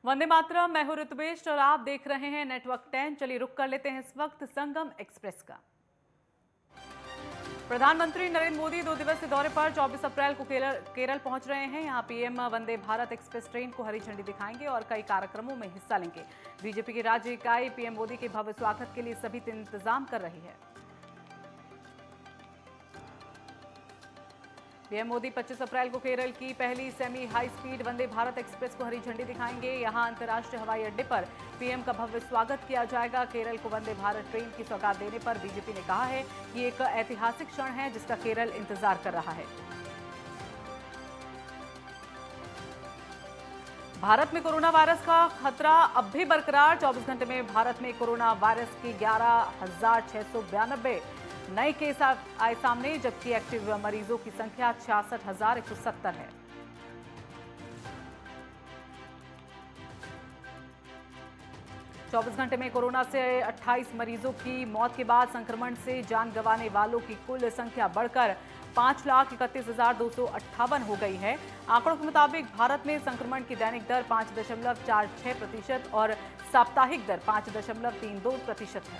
वंदे मातरम। मैं हूं ऋतुबेश और आप देख रहे हैं नेटवर्क 10। चलिए रुक कर लेते हैं इस वक्त संगम एक्सप्रेस का। प्रधानमंत्री नरेंद्र मोदी 2 दिवसीय दौरे पर 24 अप्रैल को केरल पहुंच रहे हैं। यहां PM Vande Bharat express train को हरी झंडी दिखाएंगे और कई कार्यक्रमों में हिस्सा लेंगे। बीजेपी की राज्य इकाई पीएम मोदी के भव्य स्वागत के लिए सभी इंतजाम कर रही है। पीएम मोदी 25 अप्रैल को केरल की पहली semi high speed Vande Bharat express को हरी झंडी दिखाएंगे। यहां अंतर्राष्ट्रीय हवाई अड्डे पर पीएम का भव्य स्वागत किया जाएगा। केरल को वंदे भारत ट्रेन की सौगात देने पर बीजेपी ने कहा है कि एक ऐतिहासिक क्षण है जिसका केरल इंतजार कर रहा है। भारत में कोरोना वायरस का खतरा अब भी बरकरार। 24 घंटे में भारत में कोरोना वायरस की 11,692 नए केस आए सामने, जबकि एक्टिव मरीजों की संख्या 66,170 है। चौबीस घंटे में कोरोना से 28 मरीजों की मौत के बाद संक्रमण से जान गंवाने वालों की कुल संख्या बढ़कर 5,31,258 हो गई है। आंकड़ों के मुताबिक भारत में संक्रमण की दैनिक दर 5.46% और साप्ताहिक दर 5.32% है।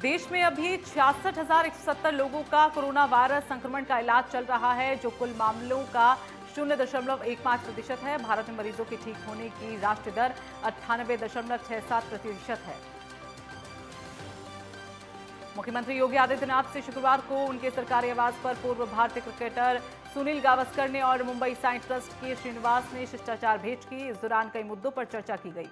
देश में अभी 66,170 लोगों का कोरोना वायरस संक्रमण का इलाज चल रहा है, जो कुल मामलों का 0.15% है। भारत में मरीजों के ठीक होने की राष्ट्रीय दर 98.67% है। मुख्यमंत्री योगी आदित्यनाथ से शुक्रवार को उनके सरकारी आवास पर पूर्व भारतीय क्रिकेटर सुनील गावस्कर ने और मुंबई साइंस ट्रस्ट के श्रीनिवास ने शिष्टाचार भेंट की। इस दौरान कई मुद्दों पर चर्चा की गई।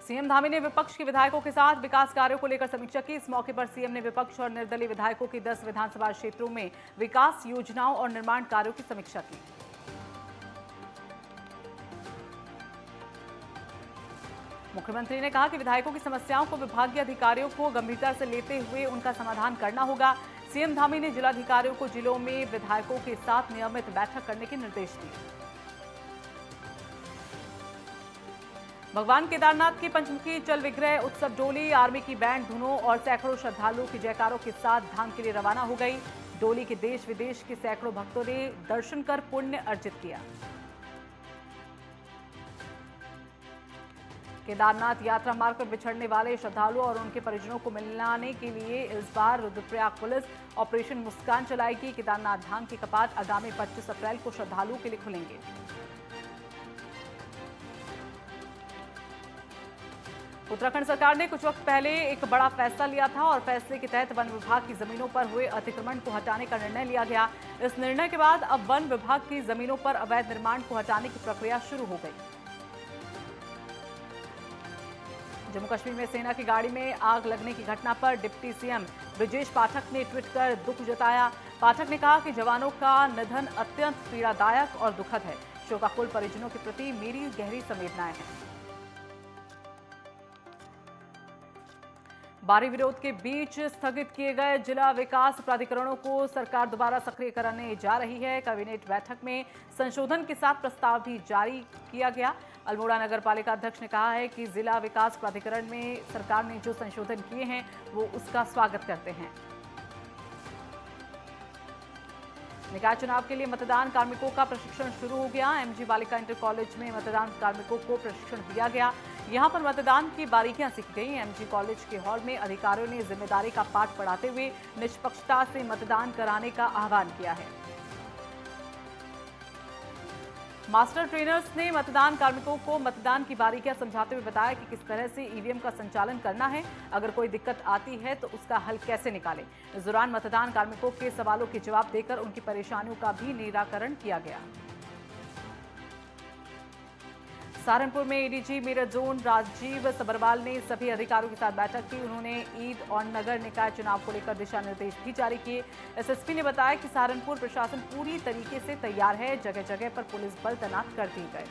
सीएम धामी ने विपक्ष के विधायकों के साथ विकास कार्यों को लेकर समीक्षा की। इस मौके पर सीएम ने विपक्ष और निर्दलीय विधायकों की 10 विधानसभा क्षेत्रों में विकास योजनाओं और निर्माण कार्यों की समीक्षा की। मुख्यमंत्री ने कहा कि विधायकों की समस्याओं को विभागीय अधिकारियों को गंभीरता से लेते हुए उनका समाधान करना होगा। सीएम धामी ने जिलाधिकारियों को जिलों में विधायकों के साथ नियमित बैठक करने के निर्देश दिए। भगवान केदारनाथ के पंचमुखी चल विग्रह उत्सव डोली आर्मी की बैंड धुनों और सैकड़ों श्रद्धालुओं की जयकारों के साथ धाम के लिए रवाना हो गई। डोली के देश विदेश के सैकड़ों भक्तों ने दर्शन कर पुण्य अर्जित किया। केदारनाथ यात्रा मार्ग पर बिछड़ने वाले श्रद्धालुओं और उनके परिजनों को मिलाने के लिए इस बार रुद्रप्रयाग पुलिस ऑपरेशन मुस्कान चलाएगी। केदारनाथ धाम के कपाट आगामी 25 अप्रैल को श्रद्धालुओं के लिए खुलेंगे। उत्तराखंड सरकार ने कुछ वक्त पहले एक बड़ा फैसला लिया था और फैसले के तहत वन विभाग की जमीनों पर हुए अतिक्रमण को हटाने का निर्णय लिया गया। इस निर्णय के बाद अब वन विभाग की जमीनों पर अवैध निर्माण को हटाने की प्रक्रिया शुरू हो गई। जम्मू कश्मीर में सेना की गाड़ी में आग लगने की घटना पर डिप्टी सीएम ब्रजेश पाठक ने ट्वीट कर दुख जताया। पाठक ने कहा कि जवानों का निधन अत्यंत पीड़ादायक और दुखद है। शोकाकुल परिजनों के प्रति मेरी गहरी संवेदनाएं हैं। भारी विरोध के बीच स्थगित किए गए जिला विकास प्राधिकरणों को सरकार दोबारा सक्रिय करने जा रही है। कैबिनेट बैठक में संशोधन के साथ प्रस्ताव भी जारी किया गया। अल्मोड़ा नगर पालिका अध्यक्ष ने कहा है कि जिला विकास प्राधिकरण में सरकार ने जो संशोधन किए हैं वो उसका स्वागत करते हैं। निकाय चुनाव के लिए मतदान कार्मिकों का प्रशिक्षण शुरू हो गया। एमजी बालिका इंटर कॉलेज में मतदान कार्मिकों को प्रशिक्षण दिया गया। यहां पर मतदान की बारीकियां सीखी गई। एमजी कॉलेज के हॉल में अधिकारियों ने जिम्मेदारी का पाठ पढ़ाते हुए निष्पक्षता से मतदान कराने का आह्वान किया है। मास्टर ट्रेनर्स ने मतदान कार्मिकों को मतदान की बारीकियां समझाते हुए बताया कि किस तरह से ईवीएम का संचालन करना है, अगर कोई दिक्कत आती है तो उसका हल कैसे निकालें। इस दौरान मतदान कार्मिकों के सवालों के जवाब देकर उनकी परेशानियों का भी निराकरण किया गया। सहारनपुर में एडीजी मेरठ जोन राजीव सबरवाल ने सभी अधिकारियों के साथ बैठक की। उन्होंने ईद और नगर निकाय चुनाव को लेकर दिशा निर्देश भी जारी किए। एसएसपी ने बताया कि सहारनपुर प्रशासन पूरी तरीके से तैयार है। जगह जगह पर पुलिस बल तैनात कर दिए गए।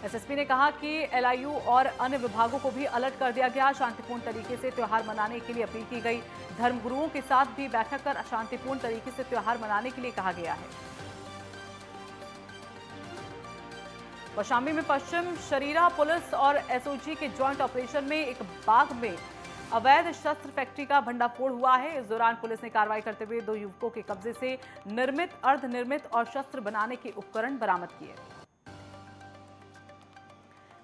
एसएसपी ने कहा कि एलआईयू और अन्य विभागों को भी अलर्ट कर दिया गया। शांतिपूर्ण तरीके से त्योहार मनाने के लिए अपील की गई। धर्मगुरुओं के साथ भी बैठक कर शांतिपूर्ण तरीके से त्योहार मनाने के लिए कहा गया है। कौशाम्बी में पश्चिम शरीरा पुलिस और एसओजी के ज्वाइंट ऑपरेशन में एक बाग में अवैध शस्त्र फैक्ट्री का भंडाफोड़ हुआ है। इस दौरान पुलिस ने कार्रवाई करते हुए 2 युवकों के कब्जे से निर्मित, अर्धनिर्मित और शस्त्र बनाने के उपकरण बरामद किए।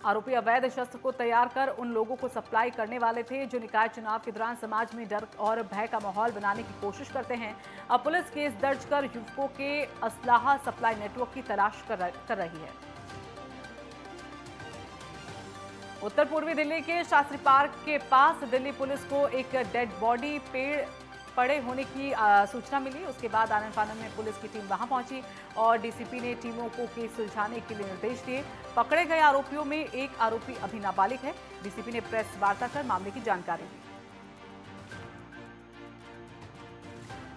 आरोपी अवैध शस्त्र को तैयार कर उन लोगों को सप्लाई करने वाले थे जो निकाय चुनाव के दौरान समाज में डर और भय का माहौल बनाने की कोशिश करते हैं। अब पुलिस केस दर्ज कर युवकों के असलाहा सप्लाई नेटवर्क की तलाश कर रही है। उत्तर पूर्वी दिल्ली के शास्त्री पार्क के पास दिल्ली पुलिस को एक डेड बॉडी पेड़ पड़े होने की सूचना मिली। उसके बाद आनन फानन में पुलिस की टीम वहां पहुंची और डीसीपी ने टीमों को केस सुलझाने के लिए निर्देश दिए। पकड़े गए आरोपियों में एक आरोपी अभी नाबालिग है। डीसीपी ने प्रेस वार्ता कर मामले की जानकारी दी।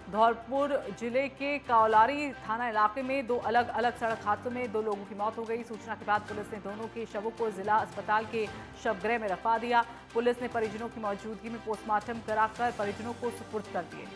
धौलपुर जिले के कौलारी थाना इलाके में 2 अलग अलग सड़क हादसों में 2 लोगों की मौत हो गई। सूचना के बाद पुलिस ने दोनों के शवों को जिला अस्पताल के शवगृह में रखवा दिया। पुलिस ने परिजनों की मौजूदगी में पोस्टमार्टम कराकर परिजनों को सुपुर्द कर दिए।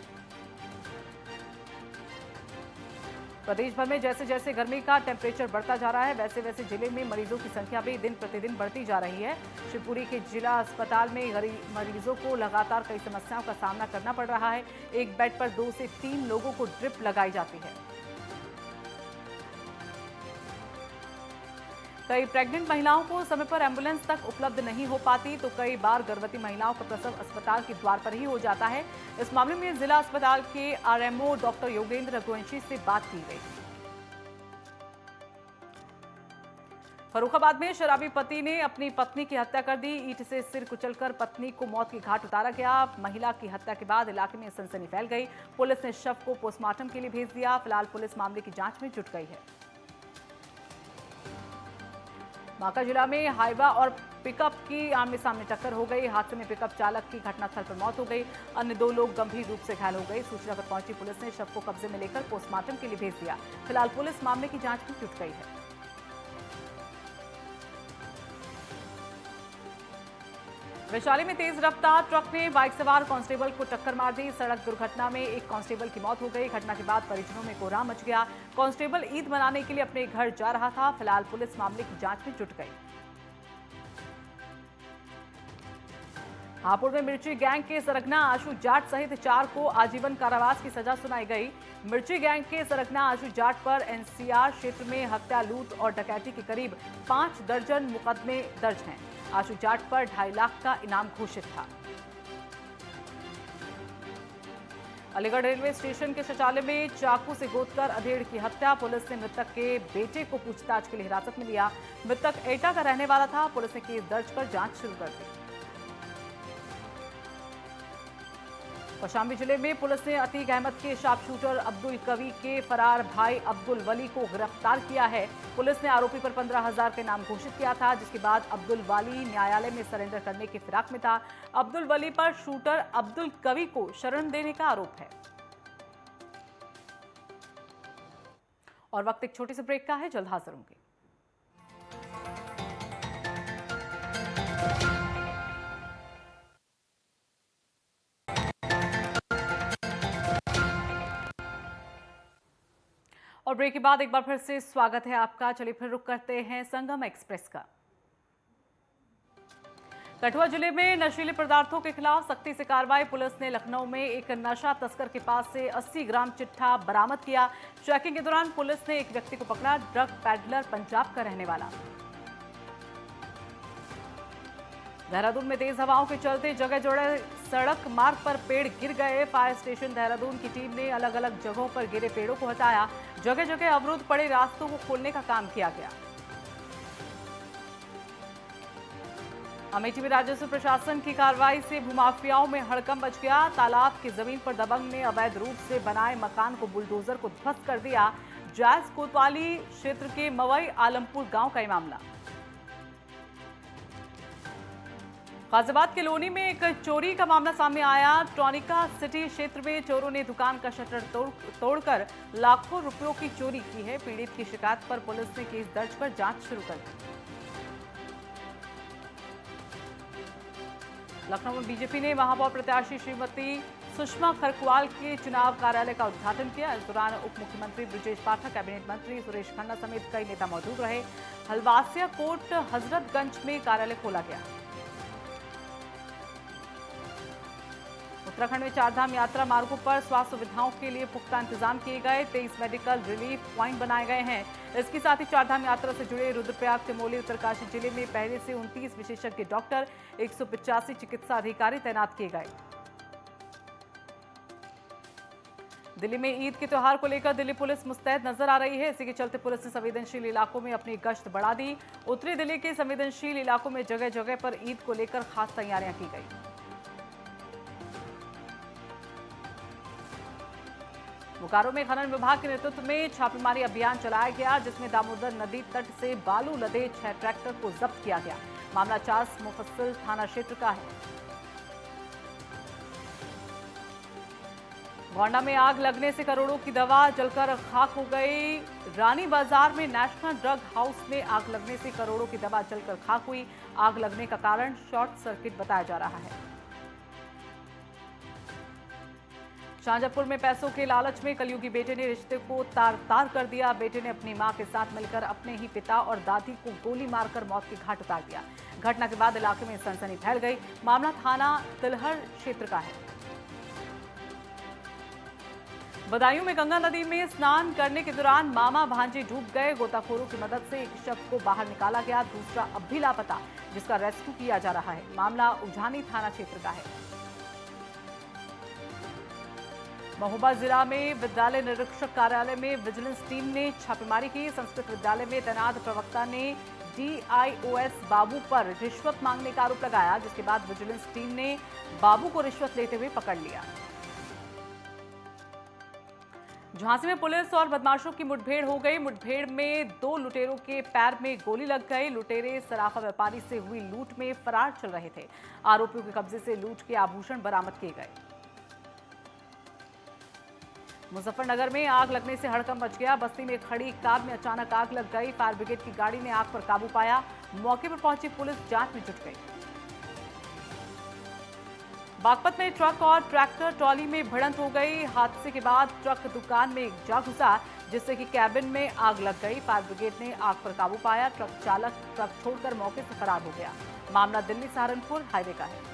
प्रदेश भर में जैसे जैसे गर्मी का टेम्परेचर बढ़ता जा रहा है, वैसे वैसे जिले में मरीजों की संख्या भी दिन प्रतिदिन बढ़ती जा रही है। शिवपुरी के जिला अस्पताल में मरीजों को लगातार कई समस्याओं का सामना करना पड़ रहा है। एक बेड पर 2 से 3 लोगों को ड्रिप लगाई जाती है। कई प्रेग्नेंट महिलाओं को समय पर एम्बुलेंस तक उपलब्ध नहीं हो पाती, तो कई बार गर्भवती महिलाओं का प्रसव अस्पताल के द्वार पर ही हो जाता है। इस मामले में जिला अस्पताल के आरएमओ डॉक्टर योगेंद्र रघुवंशी से बात की गई। फर्रुखाबाद में शराबी पति ने अपनी पत्नी की हत्या कर दी। ईंट से सिर कुचलकर पत्नी को मौत के घाट उतारा गया। महिला की हत्या के बाद इलाके में सनसनी फैल गई। पुलिस ने शव को पोस्टमार्टम के लिए भेज दिया। फिलहाल पुलिस मामले की जांच में जुट गई है। बांका जिला में हाईवा और पिकअप की आमने सामने टक्कर हो गई। हादसे में पिकअप चालक की घटनास्थल पर मौत हो गई। अन्य 2 लोग गंभीर रूप से घायल हो गए। सूचना पर पहुंची पुलिस ने शव को कब्जे में लेकर पोस्टमार्टम के लिए भेज दिया। फिलहाल पुलिस मामले की जांच में जुट गई है। वैशाली में तेज रफ्तार ट्रक ने बाइक सवार कांस्टेबल को टक्कर मार दी। सड़क दुर्घटना में एक कांस्टेबल की मौत हो गई। घटना के बाद परिजनों में कोहराम मच गया। कांस्टेबल ईद मनाने के लिए अपने घर जा रहा था। फिलहाल पुलिस मामले की जांच में जुट गई। हापुड़ में मिर्ची गैंग के सरगना आशु जाट सहित 4 को आजीवन कारावास की सजा सुनाई गई। मिर्ची गैंग के सरगना आशु जाट पर एनसीआर क्षेत्र में हत्या, लूट और डकैती के करीब 5 दर्जन मुकदमे दर्ज हैं। आशु जाट पर 2.5 लाख का इनाम घोषित था। अलीगढ़ रेलवे स्टेशन के शौचालय में चाकू से गोदकर अधेड़ की हत्या। पुलिस ने मृतक के बेटे को पूछताछ के लिए हिरासत में लिया। मृतक एटा का रहने वाला था। पुलिस ने केस दर्ज कर जांच शुरू कर दी। कौशाम्बी जिले में पुलिस ने अतीक अहमद के शार्प शूटर अब्दुल कवी के फरार भाई अब्दुल वली को गिरफ्तार किया है। पुलिस ने आरोपी पर 15,000 का इनाम घोषित किया था, जिसके बाद अब्दुल वली न्यायालय में सरेंडर करने के फिराक में था। अब्दुल वली पर शूटर अब्दुल कवी को शरण देने का आरोप है। और वक्त एक छोटे से ब्रेक का है, जल्द हाजिर होंगे। और ब्रेक के बाद एक बार फिर से स्वागत है आपका। चलिए फिर रुक करते हैं संगम एक्सप्रेस का। कठुआ जिले में नशीले पदार्थों के खिलाफ सख्ती से कार्रवाई। पुलिस ने लखनऊ में एक नशा तस्कर के पास से 80 ग्राम चिट्ठा बरामद किया। चेकिंग के दौरान पुलिस ने एक व्यक्ति को पकड़ा, ड्रग पैडलर पंजाब का रहने वाला। देहरादून में तेज हवाओं के चलते जगह जगह सड़क मार्ग पर पेड़ गिर गए। फायर स्टेशन देहरादून की टीम ने अलग अलग जगहों पर गिरे पेड़ों को हटाया। जगह जगह अवरुद्ध पड़े रास्तों को खोलने का काम किया गया। अमेठी में राजस्व प्रशासन की कार्रवाई से भूमाफियाओं में हड़कंप मच गया। तालाब की जमीन पर दबंग ने अवैध रूप से बनाए मकान को बुलडोजर को ध्वस्त कर दिया। जायज कोतवाली क्षेत्र के मवई आलमपुर गांव का यह मामला। गाजियाबाद के लोनी में एक चोरी का मामला सामने आया। ट्रॉनिका सिटी क्षेत्र में चोरों ने दुकान का शटर तोड़कर लाखों रुपयों की चोरी की है। पीड़ित की शिकायत पर पुलिस ने केस दर्ज कर जांच शुरू कर दी। लखनऊ में बीजेपी ने महापौर प्रत्याशी श्रीमती सुषमा खरकवाल के चुनाव कार्यालय का उद्घाटन किया। इस दौरान उप मुख्यमंत्री ब्रजेश पाठक, कैबिनेट मंत्री सुरेश खन्ना समेत कई नेता मौजूद रहे। हलवासिया कोर्ट हजरतगंज में कार्यालय खोला गया। उत्तराखंड में चारधाम यात्रा मार्गों पर स्वास्थ्य सुविधाओं के लिए पुख्ता इंतजाम किए गए। 23 मेडिकल रिलीफ पॉइंट बनाए गए हैं। इसके साथ ही चारधाम यात्रा से जुड़े रुद्रप्रयाग, चमोली, उत्तरकाशी जिले में पहले से 29 विशेषज्ञ डॉक्टर, 185 चिकित्सा अधिकारी तैनात किए गए। दिल्ली में ईद के त्योहार को लेकर दिल्ली पुलिस मुस्तैद नजर आ रही है। इसी के चलते पुलिस ने संवेदनशील इलाकों में अपनी गश्त बढ़ा दी। उत्तरी दिल्ली के संवेदनशील इलाकों में जगह जगह पर ईद को लेकर खास तैयारियां की गई। बोकारो में खनन विभाग के नेतृत्व में छापेमारी अभियान चलाया गया, जिसमें दामोदर नदी तट से बालू लदे 6 ट्रैक्टर को जब्त किया गया। मामला चास मुफस्सिल थाना क्षेत्र का है। गोंडा में आग लगने से करोड़ों की दवा जलकर खाक हो गई। रानी बाजार में नेशनल ड्रग हाउस में आग लगने से करोड़ों की दवा जलकर खाक हुई। आग लगने का कारण शॉर्ट सर्किट बताया जा रहा है। शाहजहांपुर में पैसों के लालच में कलयुगी बेटे ने रिश्ते को तार तार कर दिया। बेटे ने अपनी मां के साथ मिलकर अपने ही पिता और दादी को गोली मारकर मौत के घाट उतार दिया। घटना के बाद इलाके में सनसनी फैल गई। मामला थाना तिलहर क्षेत्र का है। बदायूं में गंगा नदी में स्नान करने के दौरान मामा भांजे डूब गए। गोताखोरों की मदद से एक शव को बाहर निकाला गया, दूसरा अब भी लापता, जिसका रेस्क्यू किया जा रहा है। मामला उजानी थाना क्षेत्र का है। महोबा जिला में विद्यालय निरीक्षक कार्यालय में विजिलेंस टीम ने छापेमारी की। संस्कृत विद्यालय में तैनात प्रवक्ता ने DIOS बाबू पर रिश्वत मांगने का आरोप लगाया, जिसके बाद विजिलेंस टीम ने बाबू को रिश्वत लेते हुए पकड़ लिया। झांसी में पुलिस और बदमाशों की मुठभेड़ हो गई। मुठभेड़ में 2 लुटेरों के पैर में गोली लग गई। लुटेरे सराफा व्यापारी से हुई लूट में फरार चल रहे थे। आरोपियों के कब्जे से लूट के आभूषण बरामद किए गए। मुजफ्फरनगर में आग लगने से हड़कंप मच गया। बस्ती में खड़ी कार में अचानक आग लग गई। फायर ब्रिगेड की गाड़ी ने आग पर काबू पाया। मौके पर पहुंची पुलिस जांच में जुट गई। बागपत में ट्रक और ट्रैक्टर ट्रॉली में भिड़ंत हो गई। हादसे के बाद ट्रक दुकान में जा घुसा, जिससे कि कैबिन में आग लग गई। फायर ब्रिगेड ने आग पर काबू पाया। ट्रक चालक ट्रक छोड़कर मौके से फरार हो गया। मामला दिल्ली सहारनपुर हाईवे का है।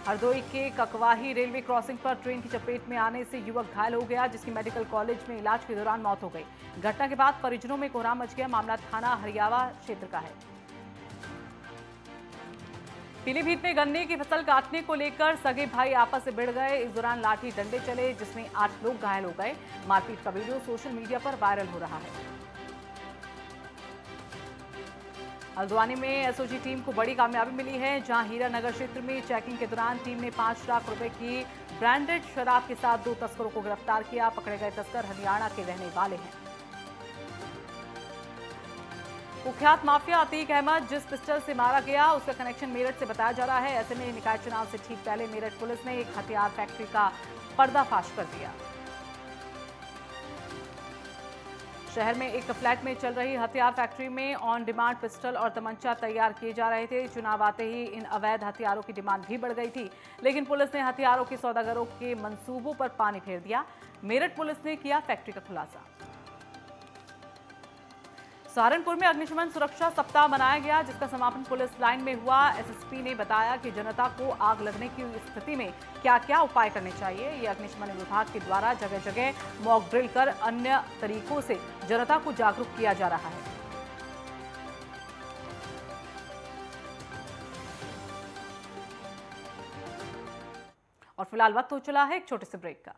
हरदोई के ककवाही रेलवे क्रॉसिंग पर ट्रेन की चपेट में आने से युवक घायल हो गया, जिसकी मेडिकल कॉलेज में इलाज के दौरान मौत हो गई। घटना के बाद परिजनों में कोहराम मच गया। मामला थाना हरियावा क्षेत्र का है। पीलीभीत में गन्ने की फसल काटने को लेकर सगे भाई आपस में भिड़ गए। इस दौरान लाठी डंडे चले, जिसमें 8 लोग घायल हो गए। मारपीट का वीडियो सोशल मीडिया पर वायरल हो रहा है। हल्द्वानी में SOG टीम को बड़ी कामयाबी मिली है, जहां हीरा नगर क्षेत्र में चेकिंग के दौरान टीम ने 5 लाख रुपए की ब्रांडेड शराब के साथ 2 तस्करों को गिरफ्तार किया। पकड़े गए तस्कर हरियाणा के रहने वाले हैं। कुख्यात माफिया अतीक अहमद जिस पिस्टल से मारा गया, उसका कनेक्शन मेरठ से बताया जा रहा है। ऐसे में निकाय चुनाव से ठीक पहले मेरठ पुलिस ने एक हथियार फैक्ट्री का पर्दाफाश कर दिया। शहर में एक फ्लैट में चल रही हथियार फैक्ट्री में ऑन डिमांड पिस्टल और तमंचा तैयार किए जा रहे थे। चुनाव आते ही इन अवैध हथियारों की डिमांड भी बढ़ गई थी, लेकिन पुलिस ने हथियारों के सौदागरों के मंसूबों पर पानी फेर दिया। मेरठ पुलिस ने किया फैक्ट्री का खुलासा। सहारनपुर में अग्निशमन सुरक्षा सप्ताह मनाया गया, जिसका समापन पुलिस लाइन में हुआ। SSP ने बताया कि जनता को आग लगने की स्थिति में क्या क्या उपाय करने चाहिए। ये अग्निशमन विभाग के द्वारा जगह जगह मॉक ड्रिल कर अन्य तरीकों से जनता को जागरूक किया जा रहा है। और फिलहाल वक्त हो चला है एक छोटे से ब्रेक का।